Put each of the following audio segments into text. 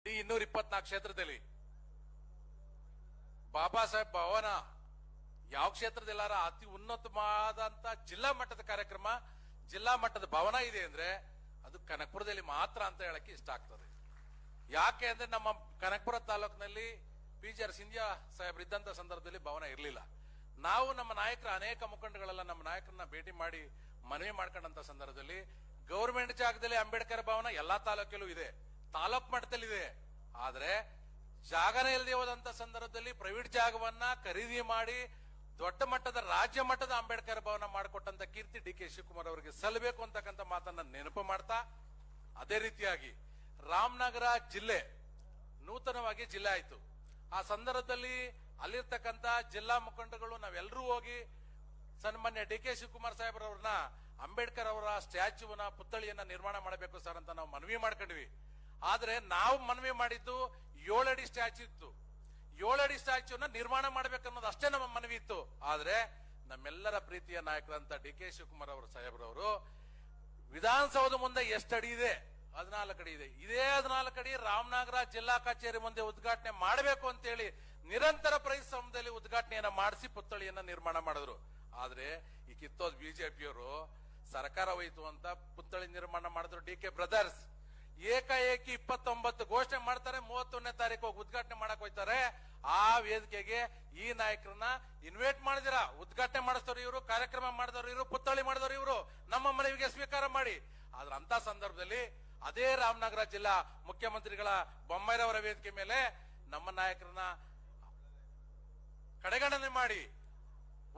ಈ 224 ಕ್ಷೇತ್ರದಲ್ಲಿ ಬಾಬಾ ಸಾಹೇಬ್ ಭವನ ಯಾವ ಕ್ಷೇತ್ರದಲ್ಲಾರ ಅತಿ ಉನ್ನತವಾದಂತ ಜಿಲ್ಲಾ ಮಟ್ಟದ ಕಾರ್ಯಕ್ರಮ, ಜಿಲ್ಲಾ ಮಟ್ಟದ ಭವನ ಇದೆ ಅಂದ್ರೆ ಅದು ಕನಕಪುರದಲ್ಲಿ ಮಾತ್ರ ಅಂತ ಹೇಳಕ್ಕೆ ಇಷ್ಟ ಆಗ್ತದೆ. ಯಾಕೆ ಅಂದ್ರೆ ನಮ್ಮ ಕನಕಪುರ ತಾಲೂಕಿನಲ್ಲಿ PGR ಸಿಂಧ್ಯಾ ಸಾಹೇಬ್ರು ಇದ್ದಂತ ಸಂದರ್ಭದಲ್ಲಿ ಭವನ ಇರಲಿಲ್ಲ. ನಾವು ನಮ್ಮ ನಾಯಕರ ಅನೇಕ ಮುಖಂಡಗಳೆಲ್ಲ ನಮ್ಮ ನಾಯಕರನ್ನ ಭೇಟಿ ಮಾಡಿ ಮನವಿ ಮಾಡ್ಕೊಂಡಂತ ಸಂದರ್ಭದಲ್ಲಿ ಗೌರ್ಮೆಂಟ್ ಜಾಗದಲ್ಲಿ ಅಂಬೇಡ್ಕರ್ ಭವನ ಎಲ್ಲಾ ತಾಲೂಕಲ್ಲೂ ಇದೆ, ತಾಲೂಕ್ ಮಟ್ಟದಲ್ಲಿ ಇದೆ. ಆದ್ರೆ ಜಾಗನೇ ಇಲ್ಲದೆ ಹೋದಂತ ಸಂದರ್ಭದಲ್ಲಿ ಪ್ರೈವೇಟ್ ಜಾಗವನ್ನ ಖರೀದಿ ಮಾಡಿ ದೊಡ್ಡ ಮಟ್ಟದ ರಾಜ್ಯ ಮಟ್ಟದ ಅಂಬೇಡ್ಕರ್ ಭವನ ಮಾಡಿಕೊಟ್ಟಂತ ಕೀರ್ತಿ DK ಶಿವಕುಮಾರ್ ಅವರಿಗೆ ಸಲ್ಲಬೇಕು ಅಂತಕ್ಕಂಥ ಮಾತನ್ನ ನೆನಪು ಮಾಡ್ತಾ, ಅದೇ ರೀತಿಯಾಗಿ ರಾಮನಗರ ಜಿಲ್ಲೆ ನೂತನವಾಗಿ ಜಿಲ್ಲೆ ಆಯ್ತು. ಆ ಸಂದರ್ಭದಲ್ಲಿ ಅಲ್ಲಿರ್ತಕ್ಕಂಥ ಜಿಲ್ಲಾ ಮುಖಂಡಗಳು ನಾವೆಲ್ಲರೂ ಹೋಗಿ ಸನ್ಮಾನ್ಯ DK ಶಿವಕುಮಾರ್ ಸಾಹೇಬ್ರವ್ರನ್ನ ಅಂಬೇಡ್ಕರ್ ಅವರ ಸ್ಟ್ಯಾಚ್ಯೂನ ಪುತ್ಥಳಿಯನ್ನ ನಿರ್ಮಾಣ ಮಾಡಬೇಕು ಸರ್ ಅಂತ ನಾವು ಮನವಿ ಮಾಡ್ಕೊಂಡ್ವಿ. ಆದ್ರೆ ನಾವು ಮನವಿ ಮಾಡಿದ್ದು 7 ಅಡಿ ಸ್ಟ್ಯಾಚ್ಯೂ ಇತ್ತು. 7 ಅಡಿ ಸ್ಟ್ಯಾಚ್ಯೂನ ನಿರ್ಮಾಣ ಮಾಡ್ಬೇಕನ್ನೋದು ಅಷ್ಟೇ ನಮ್ಮ ಮನವಿ ಇತ್ತು. ಆದ್ರೆ ನಮ್ಮೆಲ್ಲರ ಪ್ರೀತಿಯ ನಾಯಕರಂತ DK ಶಿವಕುಮಾರ್ ಅವರು ಸಾಹೇಬ್ರವರು ವಿಧಾನಸೌಧ ಮುಂದೆ ಎಷ್ಟು ಅಡಿ ಇದೆ? 14 ಅಡಿ ಇದೆ. ಇದೇ 14 ಅಡಿ ರಾಮನಗರ ಜಿಲ್ಲಾ ಕಚೇರಿ ಮುಂದೆ ಉದ್ಘಾಟನೆ ಮಾಡಬೇಕು ಅಂತೇಳಿ ನಿರಂತರ ಪರಿಶ್ರಮದಲ್ಲಿ ಉದ್ಘಾಟನೆಯನ್ನ ಮಾಡಿಸಿ ಪುತ್ಥಳಿಯನ್ನ ನಿರ್ಮಾಣ ಮಾಡಿದ್ರು. ಆದ್ರೆ ಈ ಕಿತ್ತೋದ್ ಬಿಜೆಪಿಯವರು ಸರ್ಕಾರ ಹೋಯ್ತು ಅಂತ ಪುತ್ಥಳಿ ನಿರ್ಮಾಣ ಮಾಡಿದ್ರು DK ಬ್ರದರ್ಸ್. ಏಕಾಏಕಿ 29 ಘೋಷಣೆ ಮಾಡ್ತಾರೆ, 31ನೇ ತಾರೀಕು ಹೋಗಿ ಉದ್ಘಾಟನೆ ಮಾಡಕ್ ಹೋಯ್ತಾರೆ. ಆ ವೇದಿಕೆಗೆ ಈ ನಾಯಕರನ್ನ ಇನ್ವೈಟ್ ಮಾಡಿದಿರಾ, ಉದ್ಘಾಟನೆ ಮಾಡಿಸ್ತವ್ರು ಇವರು, ಕಾರ್ಯಕ್ರಮ ಮಾಡಿದವರು ಇವರು, ಪುತ್ಥಳಿ ಮಾಡಿದವರು ಇವರು, ನಮ್ಮ ಮನವಿಗೆ ಸ್ವೀಕಾರ ಮಾಡಿ. ಆದ್ರೆ ಅಂತ ಸಂದರ್ಭದಲ್ಲಿ ಅದೇ ರಾಮನಗರ ಜಿಲ್ಲಾ ಮುಖ್ಯಮಂತ್ರಿಗಳ ಬೊಮ್ಮಾಯಿರವರ ವೇದಿಕೆ ಮೇಲೆ ನಮ್ಮ ನಾಯಕರನ್ನ ಕಡೆಗಣನೆ ಮಾಡಿ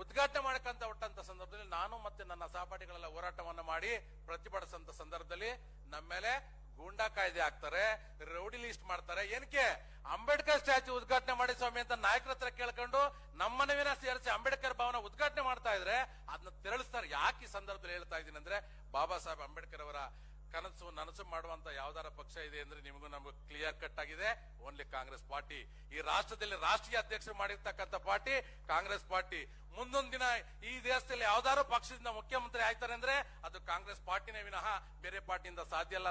ಉದ್ಘಾಟನೆ ಮಾಡಕಂತ ಹೊಟ್ಟಂತ ಸಂದರ್ಭದಲ್ಲಿ ನಾನು ಮತ್ತೆ ನನ್ನ ಸಹಪಾಠಿಗಳೆಲ್ಲ ಹೋರಾಟವನ್ನ ಮಾಡಿ ಪ್ರತಿಭಟಿಸಂತ ಸಂದರ್ಭದಲ್ಲಿ ನಮ್ಮ ಮೇಲೆ ಗೂಂಡಾ ಕಾಯ್ದೆ ಹಾಕ್ತಾರೆ, ರೌಡಿ ಲಿಸ್ಟ್ ಮಾಡ್ತಾರೆ. ಏನಕ್ಕೆ? ಅಂಬೇಡ್ಕರ್ ಸ್ಟ್ಯಾಚ್ಯೂ ಉದ್ಘಾಟನೆ ಮಾಡಿ ಸ್ವಾಮಿ ಅಂತ ನಾಯಕರ ಹತ್ರ ಕೇಳ್ಕೊಂಡು ನಮ್ಮನವಿನ ಸೇರಿಸಿ ಅಂಬೇಡ್ಕರ್ ಭವನ ಉದ್ಘಾಟನೆ ಮಾಡ್ತಾ ಇದ್ರೆ ಅದನ್ನ ತೆರಳಿಸ್ತಾರೆ. ಯಾಕೆ ಈ ಸಂದರ್ಭದಲ್ಲಿ ಹೇಳ್ತಾ ಇದ್ದೀನಿ ಅಂದ್ರೆ, ಬಾಬಾ ಸಾಹೇಬ್ ಅಂಬೇಡ್ಕರ್ ಅವರ ಕನಸು ನನಸು ಮಾಡುವಂತ ಯಾವ್ದಾರ ಪಕ್ಷ ಇದೆ ಅಂದ್ರೆ ನಿಮಗೂ ನಮಗೂ ಕ್ಲಿಯರ್ ಕಟ್ ಆಗಿದೆ, ಓನ್ಲಿ ಕಾಂಗ್ರೆಸ್ ಪಾರ್ಟಿ. ಈ ರಾಷ್ಟ್ರದಲ್ಲಿ ರಾಷ್ಟ್ರೀಯ ಅಧ್ಯಕ್ಷರು ಮಾಡಿರ್ತಕ್ಕಂಥ ಪಾರ್ಟಿ ಕಾಂಗ್ರೆಸ್ ಪಾರ್ಟಿ. ಮುಂದೊಂದು ದಿನ ಈ ದೇಶದಲ್ಲಿ ಯಾವ್ದಾರು ಪಕ್ಷದಿಂದ ಮುಖ್ಯಮಂತ್ರಿ ಆಯ್ತಾರೆ ಅಂದ್ರೆ ಅದು ಕಾಂಗ್ರೆಸ್ ಪಾರ್ಟಿನೇ ವಿನಃ ಬೇರೆ ಪಾರ್ಟಿಯಿಂದ ಸಾಧ್ಯ ಇಲ್ಲ.